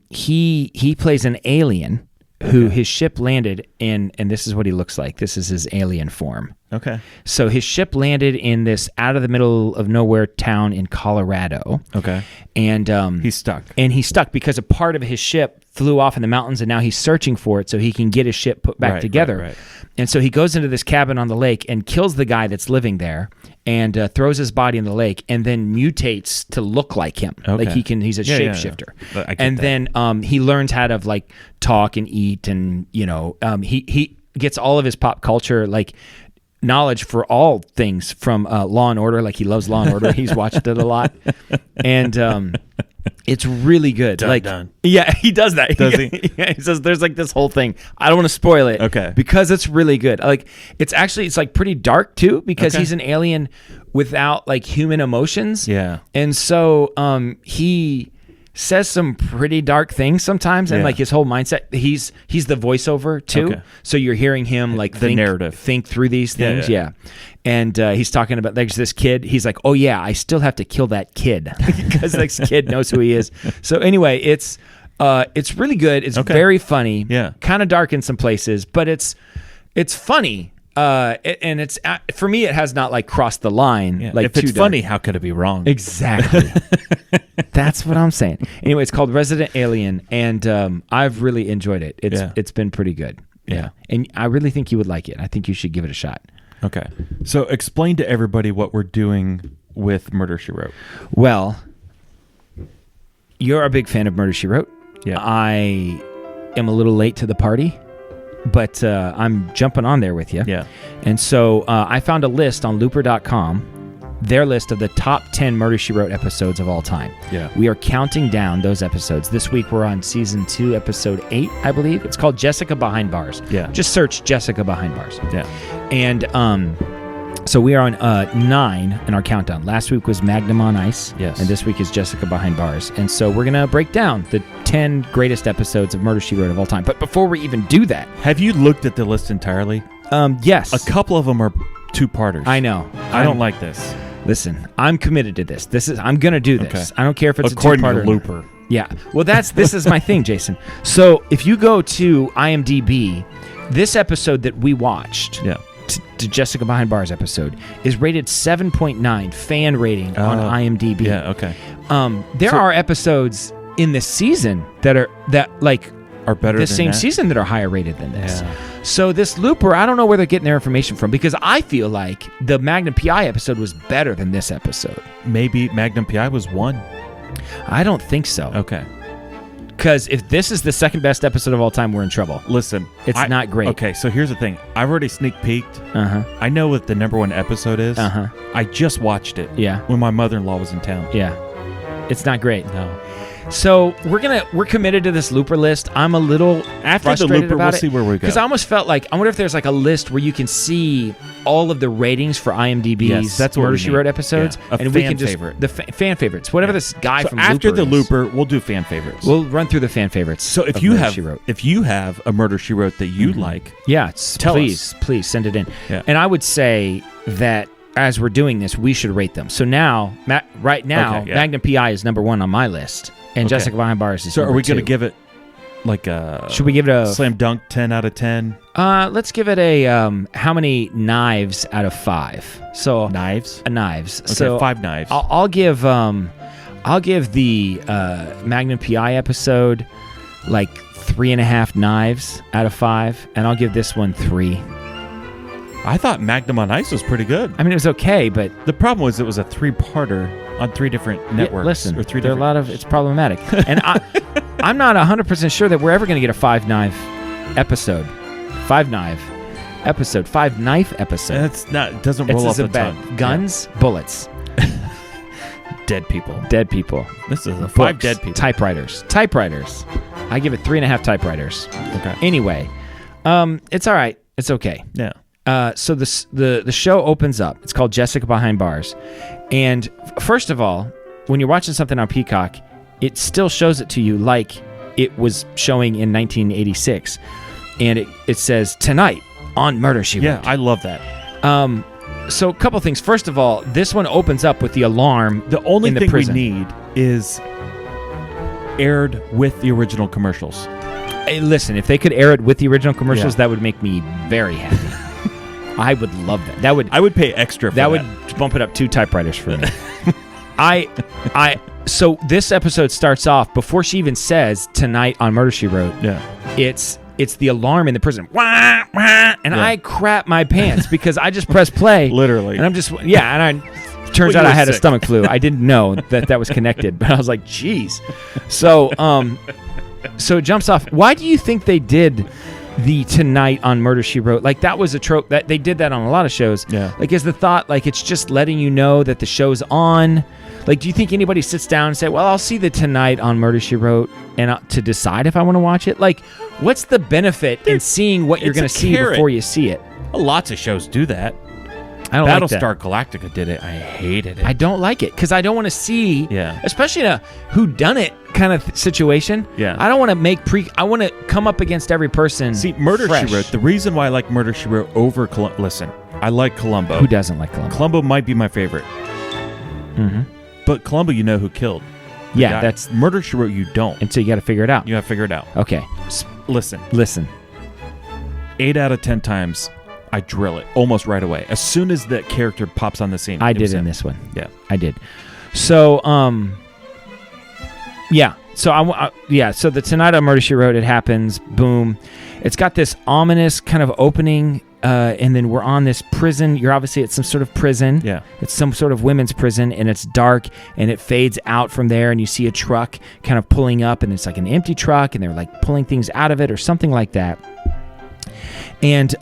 he plays an alien who his ship landed in, and this is what he looks like. This is his alien form. Okay. So his ship landed in this out of the middle of nowhere town in Colorado. Okay. And He's stuck. And he's stuck because a part of his ship flew off in the mountains, and now he's searching for it so he can get his ship put back together. Right. And so he goes into this cabin on the lake and kills the guy that's living there, and throws his body in the lake, and then mutates to look like him. Okay. Like he's a Yeah, yeah, shapeshifter. yeah. I get And that. then he learns how to like talk and eat, and he gets all of his pop culture like knowledge for all things from Law and Order. Like he loves Law and Order. He's watched it a lot, and it's really good. Dun. Yeah, he does that. Does he? Yeah, he says there's like this whole thing. I don't want to spoil it. Okay. Because it's really good. Like it's like pretty dark too, because Okay. he's an alien without like human emotions. Yeah. And so he says some pretty dark things sometimes, and Yeah. like his whole mindset. He's the voiceover too. Okay. So you're hearing him like The narrative. think through these things. Yeah. And he's talking about there's this kid. He's like, oh yeah, I still have to kill that kid because this kid knows who he is. So anyway, it's really good. It's Okay. very funny. Yeah. Kind of dark in some places, but it's funny. And it's for me, it has not like crossed the line. Yeah. Like if it's too dark. funny, how could it be wrong? Exactly. That's what I'm saying. Anyway, it's called Resident Alien, and I've really enjoyed it. It's been pretty good. Yeah. And I really think you would like it. I think you should give it a shot. Okay. So explain to everybody what we're doing with Murder, She Wrote. Well, you're a big fan of Murder, She Wrote. Yeah. I am a little late to the party, but I'm jumping on there with you. Yeah. And so I found a list on Looper.com, their list of the top 10 Murder, She Wrote episodes of all time. Yeah. We are counting down those episodes. This week we're on season 2, episode 8, I believe. It's called Jessica Behind Bars. Yeah. Just search Jessica Behind Bars. Yeah. And so we are on 9 in our countdown. Last week was Magnum on Ice. Yes. And this week is Jessica Behind Bars. And so we're going to break down the 10 greatest episodes of Murder, She Wrote of all time. But before we even do that... Have you looked at the list entirely? Yes. A couple of them are two-parters. I know. I don't like this. Listen, I'm committed to this. I'm going to do this. Okay. I don't care if it's According a two-parter. to Looper. Yeah. Well, this is my thing, Jason. So if you go to IMDb, this episode that we watched, to Jessica Behind Bars episode, is rated 7.9 fan rating on IMDb. Yeah, okay. There are episodes in this season that are better the than same that? season that are higher rated than this. Yeah. So this Looper, I don't know where they're getting their information from, because I feel like the Magnum PI episode was better than this episode. Maybe Magnum PI was 1. I don't think so. Okay. Because if this is the second best episode of all time, we're in trouble. Listen. It's not great. Okay, so here's the thing. I've already sneak peeked. Uh-huh. I know what the number 1 episode is. Uh-huh. I just watched it. Yeah. When my mother-in-law was in town. Yeah. It's not great. No. So we're committed to this Looper list. I'm a little After the frustrated Looper, about we'll see where we go. Because I almost felt like, I wonder if there's like a list where you can see all of the ratings for IMDb's Yes, that's what Murder, we She need. Wrote episodes. Yeah. A and we fan can just favorite. the fan favorites. Whatever this guy So from after Looper the is. Looper, we'll do fan favorites. We'll run through the fan favorites. So of Murder, She Wrote. if you have a Murder She Wrote that you like, Yeah, Tell please send it in. Yeah. And I would say that as we're doing this, we should rate them. So now, right now, Okay, yeah. Magnum PI is number 1 on my list, and Okay. Jessica Behind Bars is so number are we 2. going to give it like a Should we give it a slam dunk 10 out of 10? Let's give it a how many knives out of 5? So Knives? knives. Okay, So 5 knives. I'll give the Magnum PI episode like 3.5 knives out of 5, and I'll give this one 3. I thought Magnum on Ice was pretty good. I mean, it was okay, but The problem was it was a 3-parter on 3 different networks. listen, or 3 there are a different. lot of it's problematic, and I'm not 100% sure that we're ever going to get a 5-knife episode, 5-knife episode. That's not. It doesn't It's roll off as the a bad tongue. guns, bullets, Dead people. dead people. This is a 5 Books, dead people. Typewriters. I give it 3.5 typewriters. Okay. Anyway, it's all right. It's okay. Yeah. So the show opens up. It's called Jessica Behind Bars, and first of all, when you're watching something on Peacock, it still shows it to you like it was showing in 1986, and it says tonight on Murder, She Wrote. Yeah, I love that. So a couple things. First of all, this one opens up with the alarm. The only in the thing prison. we need is aired with the original commercials. Hey, listen, if they could air it with the original commercials, Yeah. that would make me very happy. I would love that. I would pay extra for that. That would bump it up 2 typewriters for me. So this episode starts off before she even says tonight on Murder, She Wrote. Yeah. It's the alarm in the prison. Wah, wah, and Yeah. I crap my pants because I just pressed play. Literally. And I'm just, and turns Well, out you I were had a sick. stomach flu. I didn't know that was connected, but I was like, geez. So, so it jumps off. Why do you think they did the tonight on Murder, She Wrote? Like, that was a trope that they did that on a lot of shows. Yeah. Like, is the thought like it's just letting you know that the show's on? Like, do you think anybody sits down and say, well, I'll see the tonight on Murder, She Wrote and to decide if I want to watch it? Like, what's the benefit in seeing what you're it's going a to see carrot. before you see it? Lots of shows do that. I don't like that. Battlestar Galactica did it. I hated it. I don't like it because I don't want to see, Yeah. especially in a whoddunit kind of situation. Yeah. I don't want to I want to come up against every person. See, Murder, fresh. She Wrote, the reason why I like Murder, She Wrote over Columbo, listen, I like Columbo. Who doesn't like Columbo? Columbo might be my favorite. Mm-hmm. But Columbo, you know who killed. The Yeah, guy. that's Murder, She Wrote, you don't. and so you got to figure it out. You have to figure it out. Okay, Listen, listen. 8 out of 10 times, I drill it almost right away. As soon as that character pops on the scene. I it did was in him. this one. Yeah. I did. So, yeah. So So the tonight on Murder, She Wrote, it happens. Boom. It's got this ominous kind of opening and then we're on this prison. You're obviously at some sort of prison. Yeah. It's some sort of women's prison, and it's dark, and it fades out from there, and you see a truck kind of pulling up, and it's like an empty truck, and they're like pulling things out of it or something like that. And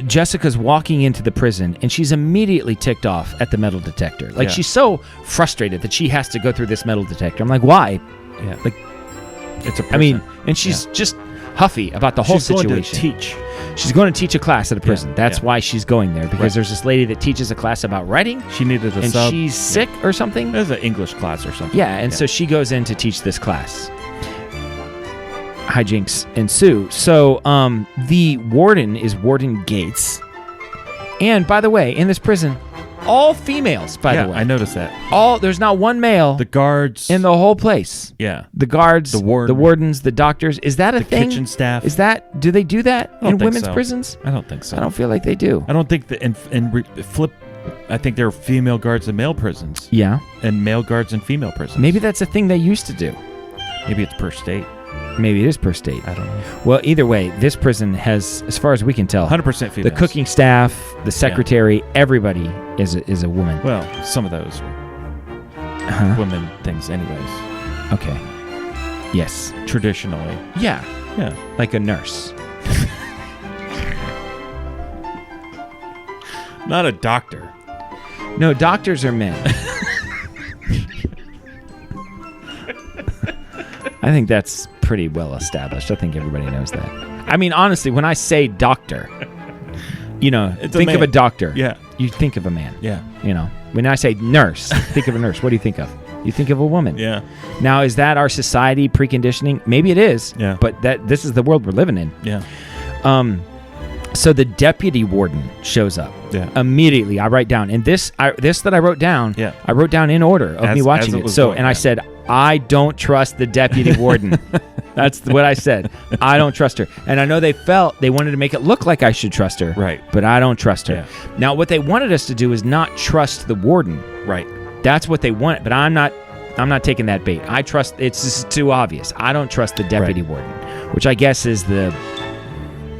Jessica's walking into the prison, and she's immediately ticked off at the metal detector. Like, she's so frustrated that she has to go through this metal detector. I'm like, why? Yeah. Like, it's a prison. I mean, and she's just huffy about the whole situation. She's going to teach. She's going to teach a class at a prison. That's yeah. why she's going there, because there's this lady that teaches a class about writing. She needed a and sub. She's sick or something. There's an English class or something. Yeah, and so she goes in to teach this class. Hijinks ensue. So the warden is Warden Gates. And by the way, in this prison, all females, by the way. I noticed that. There's not one male The guards. in the whole place. Yeah. The guards, The warden. the wardens, the doctors. Is that a thing? Kitchen staff. Do they do that don't in think women's so. prisons? I don't think so. I don't feel like they do. I don't think that I think there are female guards in male prisons. Yeah. And male guards in female prisons. Maybe that's a thing they used to do. Maybe it's per state. Maybe it is per state. I don't know. Well, either way, this prison has, as far as we can tell, 100% females. the cooking staff, the secretary, everybody is a woman. Well, some of those are women things anyways. Okay. Yes. Traditionally. Yeah. Yeah. Like a nurse. Not a doctor. No, doctors are men. I think that's pretty well established. I think everybody knows that. I mean, honestly, when I say doctor, think of a doctor. Yeah. You think of a man. Yeah. When I say nurse, think of a nurse. What do you think of? You think of a woman. Yeah. Now, is that our society preconditioning? Maybe it is. Yeah. But this is the world we're living in. Yeah. So the deputy warden shows up. Yeah. Immediately, I write down, and this that I wrote down. Yeah. I wrote down in order of me watching it. So, and I said, I don't trust the deputy warden. That's what I said. I don't trust her. And I know they wanted to make it look like I should trust her. Right. But I don't trust her. Yeah. Now, what they wanted us to do is not trust the warden. Right. That's what they want. But I'm not taking that bait. It's just too obvious. I don't trust the deputy warden, which I guess is the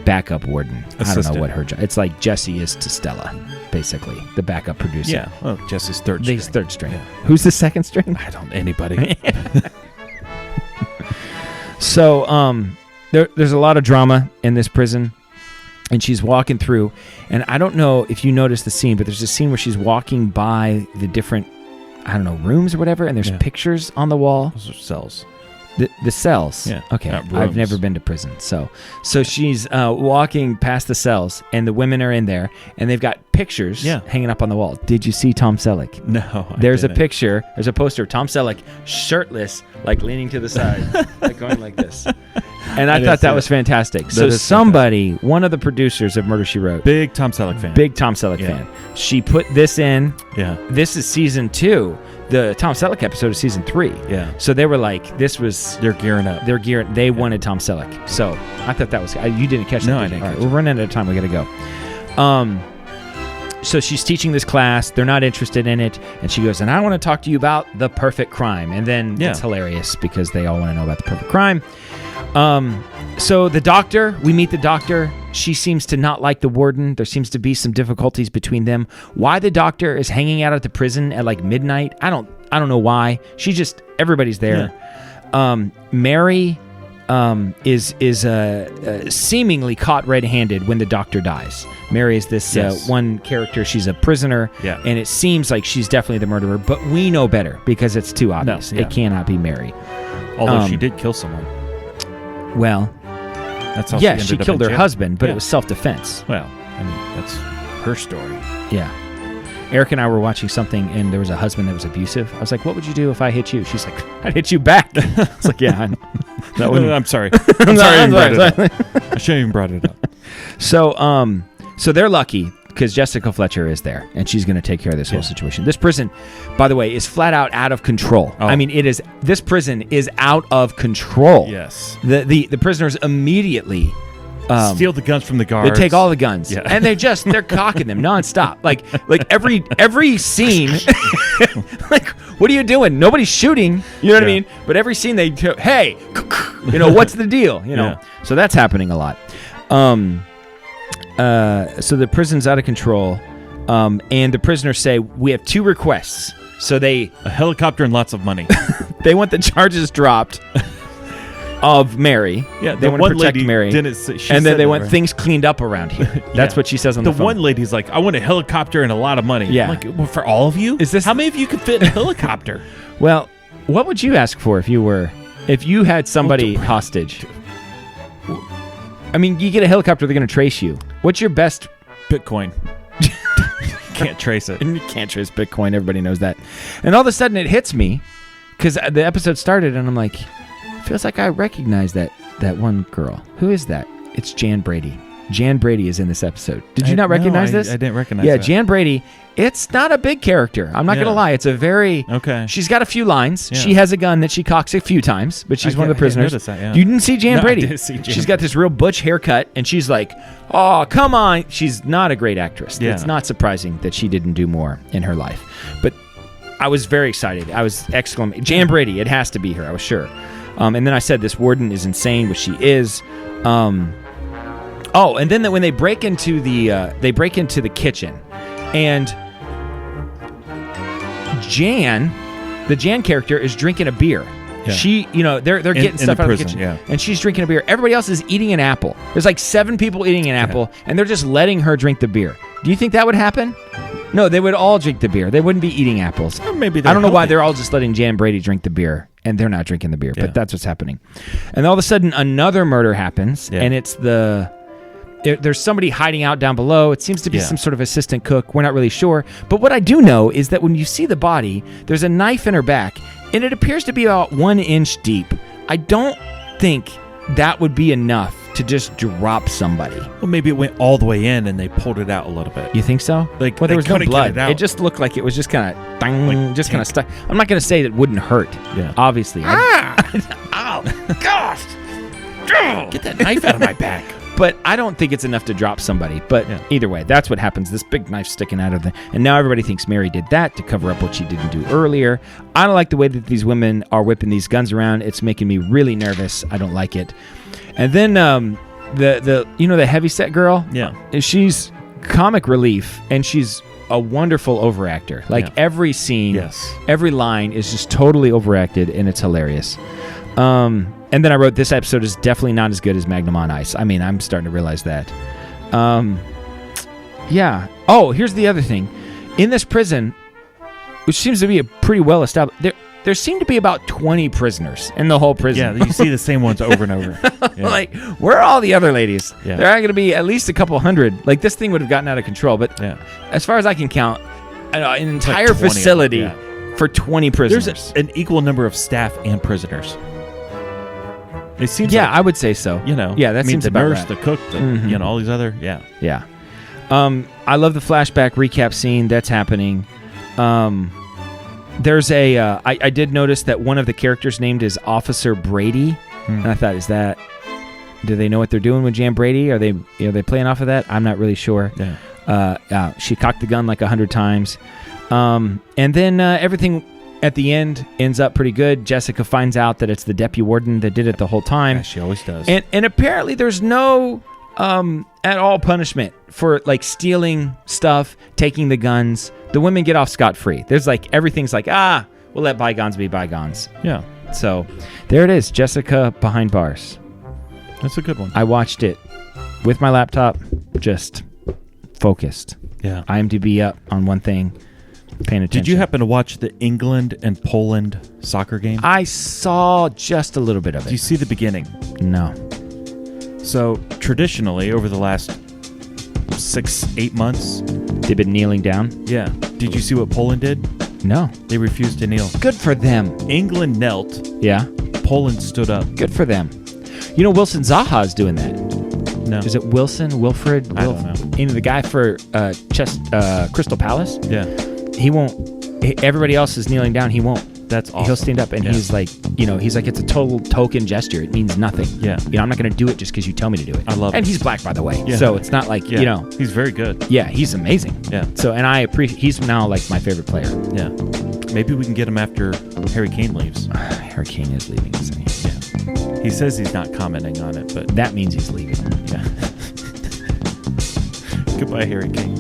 backup warden. Assistant. I don't know what her job. It's like Jesse is to Stella, basically, the backup producer. Yeah. Well, Jesse's third string. He's third string. Yeah. Who's the second string? Anybody. So there's a lot of drama in this prison, and she's walking through, and I don't know if you noticed the scene, but there's a scene where she's walking by the different, rooms or whatever, and there's pictures on the wall. Those are cells. The cells. Yeah. Okay. Not I've rooms. never been to prison. So she's walking past the cells, and the women are in there, and they've got pictures hanging up on the wall. Did you see Tom Selleck? No. There's a picture. There's a poster of Tom Selleck shirtless, like leaning to the side, like going like this. And I thought that was fantastic. So somebody, one of the producers of Murder, She Wrote. Big Tom Selleck fan. She put this in. Yeah. This is season 2. The Tom Selleck episode is season 3. Yeah. So they were like, they're gearing up. They wanted Tom Selleck. So I thought that was, you didn't catch that. No, I didn't catch it. We're running out of time. We got to go. So she's teaching this class. They're not interested in it. And she goes, and I want to talk to you about the perfect crime. And then it's hilarious because they all want to know about the perfect crime. So we meet the doctor. She seems to not like the warden. There seems to be some difficulties between them. Why the doctor is hanging out at the prison at like midnight, I don't know why. Everybody's there. Yeah. Mary is seemingly caught red-handed when the doctor dies. Mary is this one character. She's a prisoner, and it seems like she's definitely the murderer, but we know better because it's too obvious. It cannot be Mary. Although she did kill someone. Well, that's how she killed her husband, but it was self-defense. Well, that's her story. Yeah. Eric and I were watching something, and there was a husband that was abusive. I was like, what would you do if I hit you? She's like, I'd hit you back. I was like, yeah, I know. I'm sorry. I'm sorry I shouldn't even brought it up. So they're lucky because Jessica Fletcher is there, and she's going to take care of this whole situation. This prison, by the way, is flat out of control. Oh. I mean, this prison is out of control. Yes. The prisoners immediately steal the guns from the guards. They take all the guns, and they're cocking them nonstop. Like every scene, like, what are you doing? Nobody's shooting. You know what I mean? But every scene hey, what's the deal? So that's happening a lot. so the prison's out of control, and the prisoners say, we have 2 requests. So a helicopter and lots of money. they want the charges dropped of Mary. Yeah, they want to protect Mary. And then they want things cleaned up around here. That's what she says on the phone. The one lady's like, I want a helicopter and a lot of money. Yeah. I'm like, well, for all of you? How many of you could fit in a helicopter? Well, what would you ask for if you had somebody hostage? I mean, you get a helicopter, they're going to trace you. What's your best? Bitcoin. Can't trace it. And you can't trace Bitcoin. Everybody knows that. And all of a sudden it hits me because the episode started and I'm like, feels like I recognize that one girl. Who is that? It's Jan Brady. Jan Brady is in this episode. Did you not recognize this? I didn't recognize that. that. Jan Brady. It's not a big character. I'm not going to lie. It's a very... Okay. She's got a few lines. Yeah. She has a gun that she cocks a few times, but she's one of the prisoners. I didn't notice that, yeah. You didn't see Jan Brady? I did see Jan. She's got this real butch haircut, and she's like, oh, come on. She's not a great actress. Yeah. It's not surprising that she didn't do more in her life. But I was very excited. I was exclaiming, Jan Brady, it has to be her, I was sure. And then I said, this warden is insane, which she is. And then when they break into the kitchen, and the Jan character is drinking a beer. Yeah. She, they're getting stuff out of the kitchen, and she's drinking a beer. Everybody else is eating an apple. There's like 7 people eating an apple, and they're just letting her drink the beer. Do you think that would happen? No, they would all drink the beer. They wouldn't be eating apples. Or maybe I don't know why they're all just letting Jan Brady drink the beer, and they're not drinking the beer, but that's what's happening. And all of a sudden, another murder happens, and it's there's somebody hiding out down below. It seems to be some sort of assistant cook. We're not really sure. But what I do know is that when you see the body, there's a knife in her back, and it appears to be about 1 inch deep. I don't think that would be enough to just drop somebody. Well, maybe it went all the way in and they pulled it out a little bit. You think so? Like, well, there was no blood. It just looked like it was just kind of kind of stuck. I'm not going to say that it wouldn't hurt. Yeah. Obviously. Ow! Gosh! Get that knife out of my back. But I don't think it's enough to drop somebody. But either way, that's what happens. This big knife sticking out of the... And now everybody thinks Mary did that to cover up what she didn't do earlier. I don't like the way that these women are whipping these guns around. It's making me really nervous. I don't like it. And then the heavyset girl? Yeah. She's comic relief, and she's a wonderful overactor. Like every scene, every line is just totally overacted, and it's hilarious. And then I wrote, this episode is definitely not as good as Magnum on Ice. I mean, I'm starting to realize that. Yeah. Oh, here's the other thing. In this prison, which seems to be a pretty well established, there seem to be about 20 prisoners in the whole prison. Yeah, you see the same ones over and over. Yeah. Like, where are all the other ladies? Yeah. There are going to be at least a couple hundred. Like, this thing would have gotten out of control. But as far as I can count, an entire facility for 20 prisoners. There's an equal number of staff and prisoners. It seems like, I would say so. That seems the about nurse, right. the cook, all these other, Yeah. I love the flashback recap scene that's happening. There's I did notice that one of the characters named is Officer Brady, and I thought, do they know what they're doing with Jan Brady? Are they playing off of that? I'm not really sure. Yeah. She cocked the gun like 100 times, and then everything at the end ends up pretty good. Jessica finds out that it's the deputy warden that did it the whole time. Yeah, she always does. And apparently there's no at all punishment for like stealing stuff, taking the guns. The women get off scot-free. There's like everything's like, we'll let bygones be bygones. Yeah. So there it is, Jessica Behind Bars. That's a good one. I watched it with my laptop, just focused. Yeah. IMDb up on one thing, paying attention. Did you happen to watch the England and Poland soccer game? I saw just a little bit of it. Did you see the beginning? No. So traditionally, over the last 6-8 months, they've been kneeling down. Yeah. Did you see what Poland did? No. They refused to kneel. Good for them. England knelt. Yeah. Poland stood up. Good for them. Wilson Zaha is doing that. No. Is it Wilson? Wilfred? I don't know. The guy for Crystal Palace? Yeah. He won't. Everybody else is kneeling down. He won't. That's awesome. He'll stand up, and he's like, it's a total token gesture. It means nothing. Yeah. I'm not going to do it just because you tell me to do it. I love it. And he's black, by the way. Yeah. So it's not like, He's very good. Yeah, he's amazing. Yeah. So, and I appreciate, he's now like my favorite player. Yeah. Maybe we can get him after Harry Kane leaves. Harry Kane is leaving, isn't he? Yeah. He says he's not commenting on it, but that means he's leaving. Yeah. Goodbye, Harry King.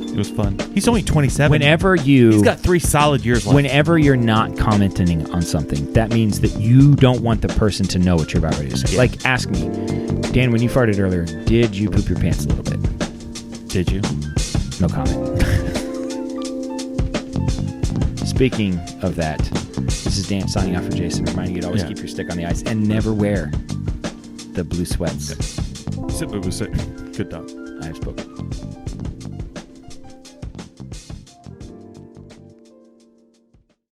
It was fun. He's only 27. He's got 3 solid years left. Whenever you're not commenting on something, that means that you don't want the person to know what you're about ready to say. Yeah. Like, ask me, Dan, when you farted earlier, did you poop your pants a little bit? Did you? No comment. Speaking of that, this is Dan signing off for Jason, reminding you to always keep your stick on the ice and never wear the blue sweats. Good dog. I have spoken.